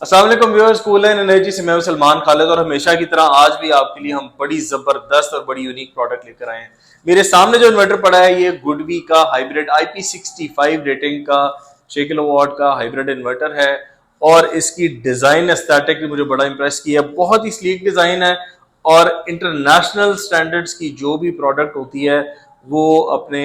अस्सलाम वालेकुम viewers, cool and energy से मैं हूं सलमान खालिद और हमेशा की तरह आज भी आपके लिए हम बड़ी जबरदस्त और बड़ी यूनिक प्रोडक्ट लेकर आए हैं। मेरे सामने जो इन्वर्टर पड़ा है ये गुडवी का हाइब्रिड IP65 रेटिंग का 6 किलोवाट का हाइब्रिड इन्वर्टर है और इसकी डिजाइन एस्थेटिक मुझे बड़ा इंप्रेस किया। बहुत ही स्लीक डिजाइन है और इंटरनेशनल स्टैंडर्ड्स की जो भी प्रोडक्ट होती है वो अपने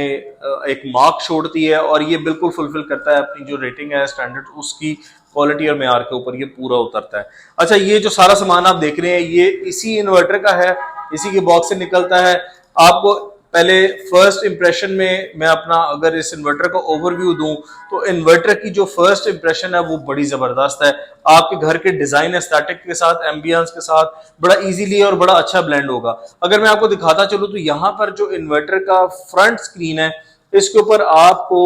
एक मार्क छोड़ती है और ये बिल्कुल फुलफिल करता है अपनी जो रेटिंग है स्टैंडर्ड उसकी क्वालिटी और मेयार के ऊपर ये पूरा उतरता है। अच्छा, ये जो सारा सामान आप देख रहे हैं ये इसी इन्वर्टर का है, इसी के बॉक्स से निकलता है। आपको पहले फर्स्ट इंप्रेशन में मैं अपना अगर इस इन्वर्टर का ओवरव्यू दूं तो इन्वर्टर की जो फर्स्ट इंप्रेशन है वो बड़ी जबरदस्त है। आपके घर के डिजाइन एस्थेटिक के साथ एम्बियंस के साथ बड़ा इजीली और बड़ा अच्छा ब्लेंड होगा। अगर मैं आपको दिखाता चलूं तो यहाँ पर जो इन्वर्टर का फ्रंट स्क्रीन है इसके ऊपर आपको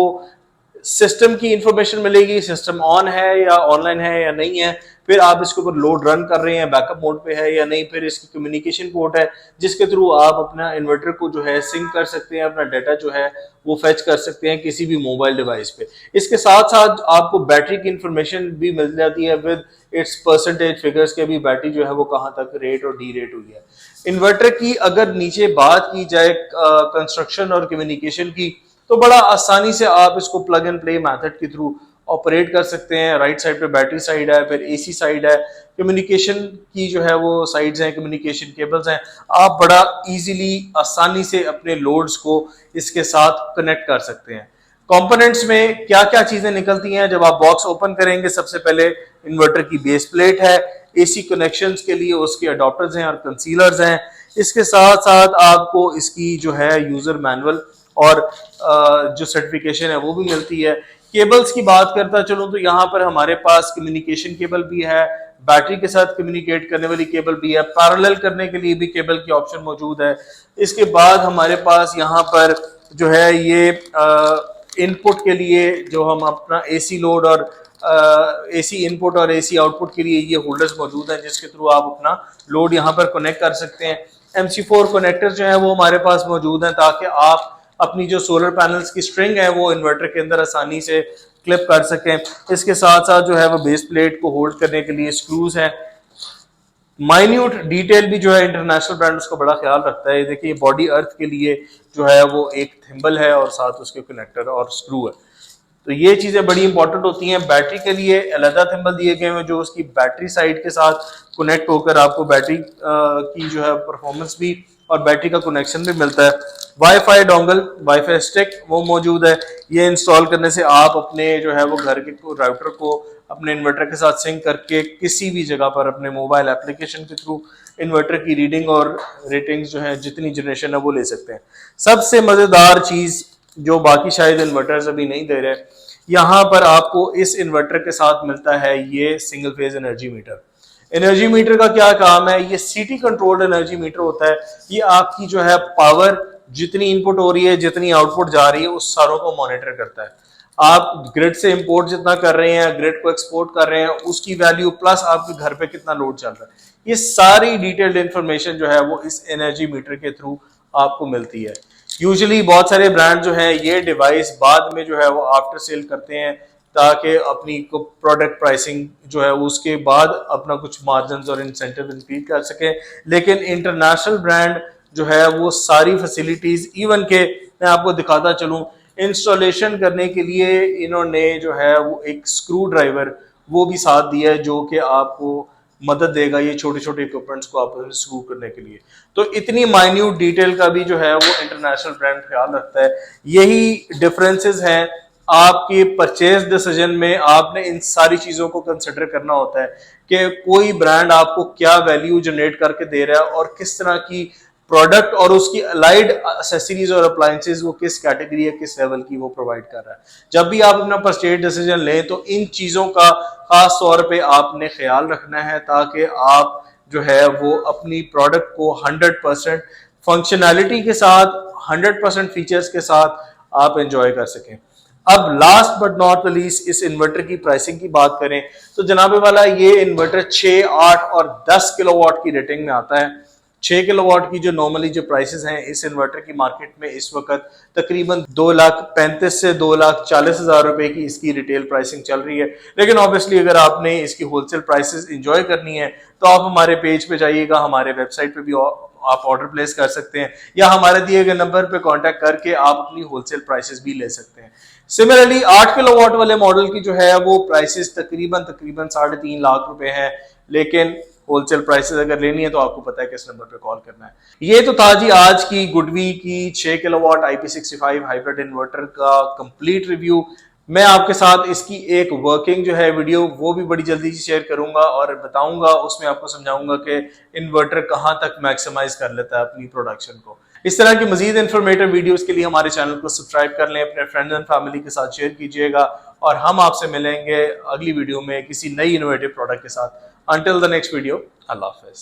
सिस्टम की इंफॉर्मेशन मिलेगी, सिस्टम ऑन है या ऑनलाइन है या नहीं है, फिर आप इसके ऊपर लोड रन कर रहे हैं, बैकअप मोड पे है या नहीं, फिर इसकी कम्युनिकेशन पोर्ट है जिसके थ्रू आप अपना इन्वर्टर को जो है सिंक कर सकते हैं, अपना डाटा जो है वो फेच कर सकते हैं किसी भी मोबाइल डिवाइस पे। इसके साथ साथ आपको बैटरी की इंफॉर्मेशन भी मिल जाती है विद इट्स परसेंटेज फिगर्स के भी बैटरी जो है वो कहाँ तक रेट और डी रेट हुई है। इन्वर्टर की अगर नीचे बात की जाए कंस्ट्रक्शन और कम्युनिकेशन की तो बड़ा आसानी से आप इसको प्लग एंड प्ले मेथड के थ्रू ऑपरेट कर सकते हैं। राइट साइड पे बैटरी साइड है, फिर एसी साइड है, कम्युनिकेशन की जो है वो साइड्स हैं, कम्युनिकेशन केबल्स हैं। आप बड़ा इजीली आसानी से अपने लोड्स को इसके साथ कनेक्ट कर सकते हैं। कंपोनेंट्स में क्या क्या चीजें निकलती हैं जब आप बॉक्स ओपन करेंगे, सबसे पहले इन्वर्टर की बेस प्लेट है, एसी कनेक्शंस के लिए उसके अडॉप्टर्स हैं और कंसीलर्स हैं। इसके साथ साथ आपको इसकी जो है यूजर मैनुअल और जो सर्टिफिकेशन है वो भी मिलती है। केबल्स की बात करता चलूं तो यहाँ पर हमारे पास कम्युनिकेशन केबल भी है, बैटरी के साथ कम्युनिकेट करने वाली केबल भी है, पैरेलल करने के लिए भी केबल की ऑप्शन मौजूद है। इसके बाद हमारे पास यहाँ पर जो है ये इनपुट के लिए जो हम अपना एसी लोड और एसी इनपुट और एसी आउटपुट के लिए ये होल्डर्स मौजूद हैं जिसके थ्रू आप अपना लोड यहाँ पर कनेक्ट कर सकते हैं। MC4 कनेक्टर जो है वो हमारे पास मौजूद हैं ताकि आप अपनी जो सोलर पैनल्स की स्ट्रिंग है वो इन्वर्टर के अंदर आसानी से क्लिप कर सकें। इसके साथ साथ जो है वो बेस प्लेट को होल्ड करने के लिए स्क्रूज हैं। माइन्यूट डिटेल भी जो है इंटरनेशनल ब्रांड उसका बड़ा ख्याल रखता है। देखिए बॉडी अर्थ के लिए जो है वो एक थिम्बल है और साथ उसके कनेक्टर और स्क्रू है, तो ये चीजें बड़ी इंपॉर्टेंट होती हैं। बैटरी के लिए अलग थिम्बल दिए गए हैं जो उसकी बैटरी साइड के साथ कनेक्ट होकर आपको बैटरी की जो है परफॉर्मेंस भी और बैटरी का कनेक्शन भी मिलता है। वाईफाई डोंगल, वाईफाई स्टिक वो मौजूद है। ये इंस्टॉल करने से आप अपने जो है वो घर के राउटर को अपने इन्वर्टर के साथ सिंक करके किसी भी जगह पर अपने मोबाइल एप्लीकेशन के थ्रू इन्वर्टर की रीडिंग और रेटिंग्स जो है जितनी जनरेशन है वो ले सकते हैं। सबसे मजेदार चीज जो बाकी शायद इन्वर्टर्स अभी नहीं दे रहे, यहाँ पर आपको इस इन्वर्टर के साथ मिलता है ये single phase energy meter. Energy meter का क्या काम है, ये सीटी कंट्रोल्ड एनर्जी मीटर होता है। ये आपकी जो है पावर जितनी इनपुट हो रही है जितनी आउटपुट जा रही है उस सारों को मॉनिटर करता है। आप ग्रिड से इंपोर्ट जितना कर रहे हैं, ग्रिड को एक्सपोर्ट कर रहे हैं, उसकी वैल्यू प्लस आपके घर पे कितना लोड चल रहा है, ये सारी डिटेल्ड इंफॉर्मेशन जो है वो इस एनर्जी मीटर के थ्रू आपको मिलती है। यूजुअली बहुत सारे ब्रांड जो है ये डिवाइस बाद में जो है वो आफ्टर सेल करते हैं ताकि अपनी को प्रोडक्ट प्राइसिंग जो है उसके बाद अपना कुछ मार्जिन और इंसेंटिव इंक्रीज कर सके। लेकिन इंटरनेशनल ब्रांड जो है वो सारी फैसिलिटीज इवन के मैं आपको दिखाता चलूं, इंस्टॉलेशन करने के लिए इन्होंने जो है वो एक स्क्रू ड्राइवर वो भी साथ दिया है जो कि आपको मदद देगा ये छोटे छोटे इक्विपमेंट्स को आपस में स्क्रू करने के लिए। तो इतनी माइन्यूट डिटेल का भी जो है वो इंटरनेशनल ब्रांड ख्याल रखता है। यही डिफरेंसेस हैं आपके परचेज डिसीजन में। आपने इन सारी चीजों को कंसिडर करना होता है कि कोई ब्रांड आपको क्या वैल्यू जनरेट करके दे रहा है और किस तरह की प्रोडक्ट और उसकी अलाइड एक्सेसरीज और अप्लायंसेज वो किस कैटेगरी या किस लेवल की वो प्रोवाइड कर रहा है। जब भी आप अपना परचेज डिसीजन लें तो इन चीजों का खास तौर पे आपने ख्याल रखना है ताकि आप जो है वो अपनी प्रोडक्ट को 100% फंक्शनैलिटी के साथ 100% फीचर्स के साथ आप एंजॉय कर सकें। अब last but not the least इस इन्वर्टर की प्राइसिंग की बात करें तो जनाबे वाला ये इन्वर्टर 6, 8 और 10 किलोवाट की रेटिंग में आता है। 6 किलोवाट की जो नॉर्मली जो प्राइसेस हैं इस इन्वर्टर की मार्केट में इस वक्त तकरीबन 2,35,000 से 2,40,000 रुपए की इसकी रिटेल प्राइसिंग चल रही है। लेकिन ऑब्वियसली अगर आपने इसकी होलसेल प्राइसेस इंजॉय करनी है तो आप हमारे पेज पे जाइएगा, हमारे वेबसाइट पे भी आप ऑर्डर प्लेस कर सकते हैं या हमारे दिए गए नंबर पे कांटेक्ट करके आप अपनी होलसेल प्राइसेस भी ले सकते हैं। सिमिलरली 8 किलोवाट वाले मॉडल की जो है वो प्राइसेस तकरीबन 3.5 लाख रुपए है, लेकिन होलसेल प्राइसेस अगर लेनी है तो आपको पता है किस नंबर पे कॉल करना है। ये तो था जी आज की गुडवी की 6 किलोवाट IP65 हाइब्रिड इन्वर्टर का कंप्लीट रिव्यू। मैं आपके साथ इसकी एक वर्किंग जो है वीडियो वो भी बड़ी जल्दी से शेयर करूंगा और बताऊंगा, उसमें आपको समझाऊंगा कि इन्वर्टर कहां तक मैक्सिमाइज कर लेता है अपनी प्रोडक्शन को। इस तरह की मजीद इंफॉर्मेटिव वीडियोस के लिए हमारे चैनल को सब्सक्राइब कर लें, अपने फ्रेंड्स एंड फैमिली के साथ शेयर कीजिएगा और हम आपसे मिलेंगे अगली वीडियो में किसी नई इनोवेटिव प्रोडक्ट के साथ। Until the next video, Allah Hafiz.